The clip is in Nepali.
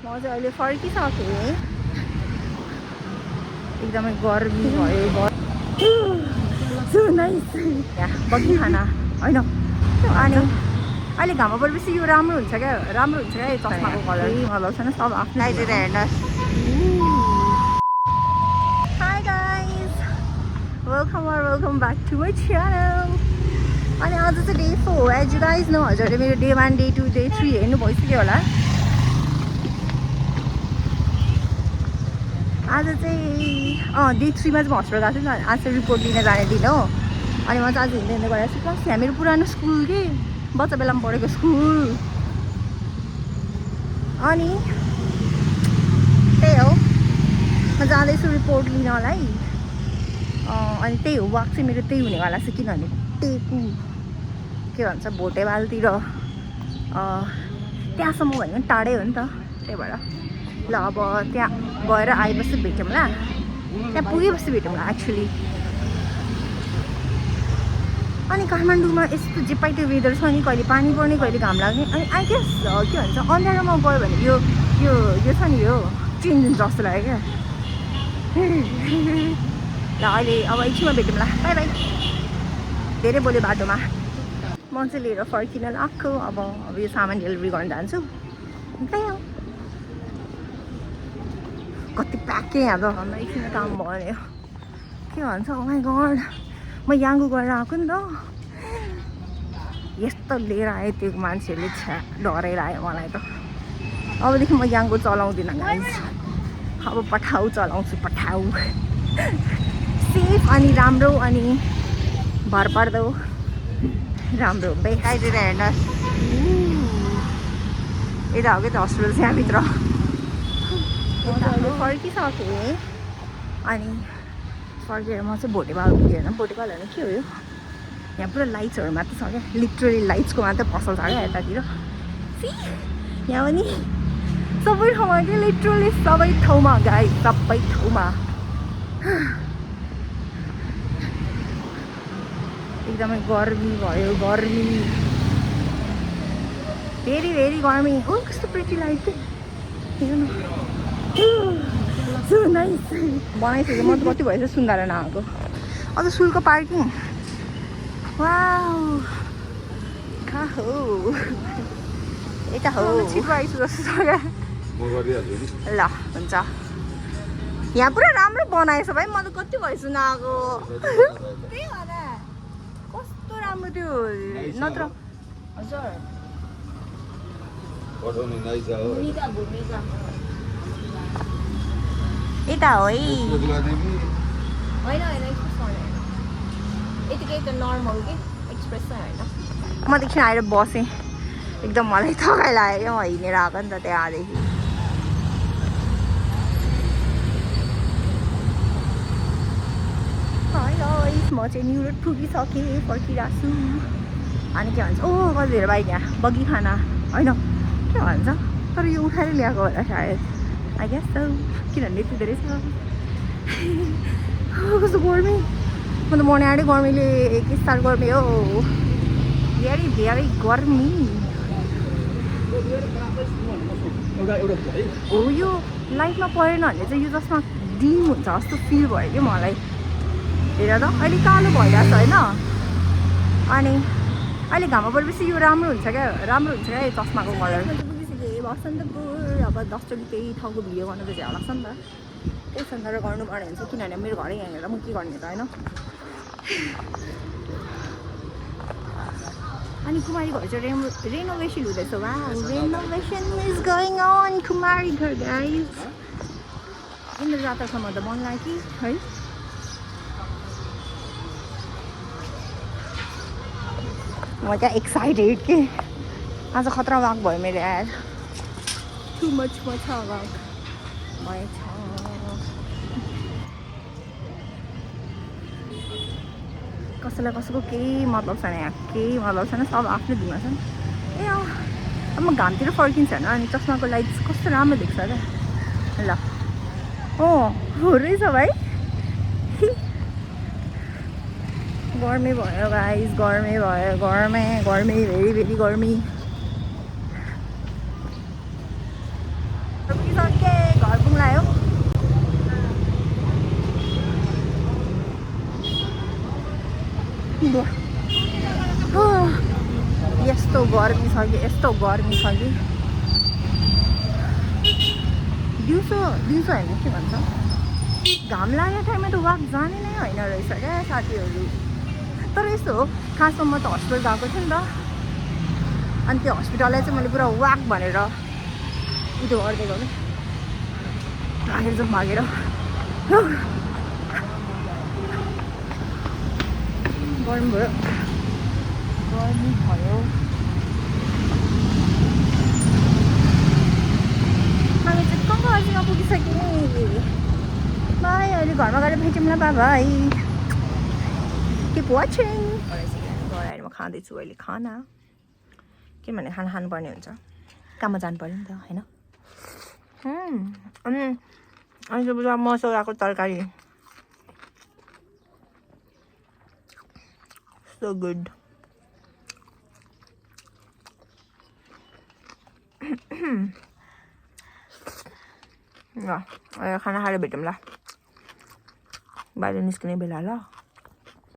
म चाहिँ अहिले फर्किसकेँ। एकदमै गर्मी भयो। यहाँ बगी खाना होइन अनि अहिले घाममा परेपछि यो राम्रो हुन्छ क्या यो चस्माको कलर मतलब छैन सब आफ्नो हेर्नुहोस्। Hi guys welcome back to my channel. अनि आज चाहिँ day 4 as you guys know. हजुरले मेरो डे 1 डे 2 डे 3 हेर्नु भइसक्यो होला। आज चाहिँ डे 3 मा चाहिँ म हस्पिटल गएको थिएँ नि। आज चाहिँ रिपोर्ट लिन जाने दिन हो। अनि म चाहिँ आज हिँड्दै गएको छु। प्लस यहाँ मेरो पुरानो स्कुल कि बच्चा बेलामा पढेको स्कुल। अनि त्यही हो म जाँदैछु रिपोर्ट लिनलाई। अनि त्यही हो वाक चाहिँ मेरो त्यही हुनेवाला छ। किनभने टेकु के भन्छ भोटेवालतिर त्यहाँसम्म भनेको पनि टाढै हो नि त। त्यही भएर ल अब त्यहाँ गएर आएपछि भेटौँला। त्यहाँ पुगेपछि भेटौँला एक्चुली। अनि काठमाडौँमा यस्तो जे पाइ त्यो वेदर छ नि, कहिले पानी पर्ने कहिले घाम लाग्ने। अनि आई गेस के भन्छ अन्धारोमा गयो भने यो यो यो छ नि यो चेन्ज हुन्छ जस्तो लाग्यो क्या। ल अहिले अब एकछिनमा भेटौँला। By by. धेरै बोल्यो बाटोमा। म चाहिँ लिएर फर्किन लाग्छु। अब यो सामान डेलिभरी गर्न जान्छु। त्यही हो कति प्याकै यहाँ त। हाम्रो एकछिन काम भयो के भन्छ ओ माई गड। म याङ्गु गरेर आएको नि त। यस्तो लिएर आयो त्यो मान्छेहरूले छ्या डराएर आयो मलाई त। अबदेखि म याङ्गु चलाउँदिनँ गाइस। अब पठाउ चलाउँछु पठाउ। सेफ अनि राम्रो अनि भरपर्दो राम्रो बेकाइदिएर हेर्नुहोस्। यता हो कि त हस्पिटल चाहिँ यहाँभित्र। अहिले फर्किसकेँ। अनि फर्केर म चाहिँ भोटेपाल पुगेँ होइन। भोटेपाल होइन के हो यो यहाँ पुरा लाइट्सहरू मात्र छ क्या। लिटरली लाइट्सको मात्रै पसल छ क्या यतातिर। यहाँ पनि सबै ठाउँमा क्या लिटरली सबै ठाउँमा गाई सबै ठाउँमा एकदमै गर्मी भयो। गर्मी भेरी भेरी गर्मी। ओ कस्तो प्रिटी लाइट हेर्नु बनाइसक्यो। म त कति भएछ सुन्दाएर नआएको। अझ सुलको पार्किङ वाउ कहाँ हो यता हो। छिटो आइसु जस्तो छ क्या। ल हुन्छ। यहाँ पुरा राम्रो बनाएछ भाइ। म त कति भएछु नआएको। त्यही भएर कस्तो राम्रो त्यो नत्र हजुर यता हो है होइन यतिकै त नर्मल कि एक्सप्रेस चाहिँ होइन। म त एकछिन आएर बसेँ। एकदम मलाई थकाइ लाग्यो क्या। म हिँडेर आएको नि त त्यहाँदेखि। म चाहिँ न्यु रोड पुगिसकेँ फर्किरहेको छु। अनि के भन्छ ओ कति धेरै बाइक यहाँ बगी खाना होइन के भन्छ तर यो उठाएर ल्याएको होला सायद आई गेस त। किनभने यति धेरै छ। कस्तो गर्मी। म त मर्ने आँटै गर्मीले के साह्रो गर्मी हो। भेरी भेरी गर्मी हो। यो लाइटमा परेन भने चाहिँ यो जसमा डिम हुन्छ जस्तो फिल भयो कि मलाई। हेर त अहिले कालो भइरहेछ होइन। अनि अहिले घाममा परेपछि यो राम्रो हुन्छ क्या यो चस्माको कलर। पुगिसकेँ बसन्तपुर। अब 10 चोटि केही ठाउँको भिडियो गर्नु त झ्याउ लाग्छ नि त। त्यही सन्दर्भ गर्नुपर्ने हुन्छ किनभने मेरो घरै यहाँनिर म के गर्ने त होइन। अनि कुमारी घर चाहिँ रेनोभेसन हुँदैछ। वा रेनोभेसन इज गोइङ अन कुमारी घर गाइज। इन्द्र जात्रासम्म त मन लाग्यो है। म क्या एक्साइटेड के आज खतरा वाक भयो मेरो यार। टु मच मजा वाक भएछ। कसैलाई कसैको केही मतलब छैन यहाँ। केही मतलब छैन सब आफ्नै धुमा छन्। ए अब म घामतिर फर्किन्छ होइन। अनि चस्माको लाइट्स कस्तो राम्रो देख्छ क्या। ल हो रहेछ भाइ। गर्मी भयो गाइस गर्मी भयो। गर्मी भेरी भेरी गर्मी। पुगिसके घर पुग्लायो यस्तो गर्मी छ कि दिउँसो होइन के भन्छ घाम लागेको टाइममा त वाक जाने नै होइन रहेछ क्या साथीहरू तर यस्तो हो खासमा म त हस्पिटल गएको थिएँ नि त अनि त्यो हस्पिटललाई चाहिँ मैले पुरा वाक भनेर त्यो गर्दै गएको भागेर जाउँ भागेर गर्मी भयो हामी चाहिँ कङ्काजीमा पुगिसक्यौँ बाई अहिले घरमा गएर भेटौँला बाई Keep watching. गएर म खाँदैछु अहिले खाना किनभने खाना खानुपर्ने हुन्छ काममा जानु पर्यो नि त होइन अनि त्यो पुरा मसलाको तरकारी so good ल खाना खाएर भेटौँ ल बाहिर निस्किने बेला ल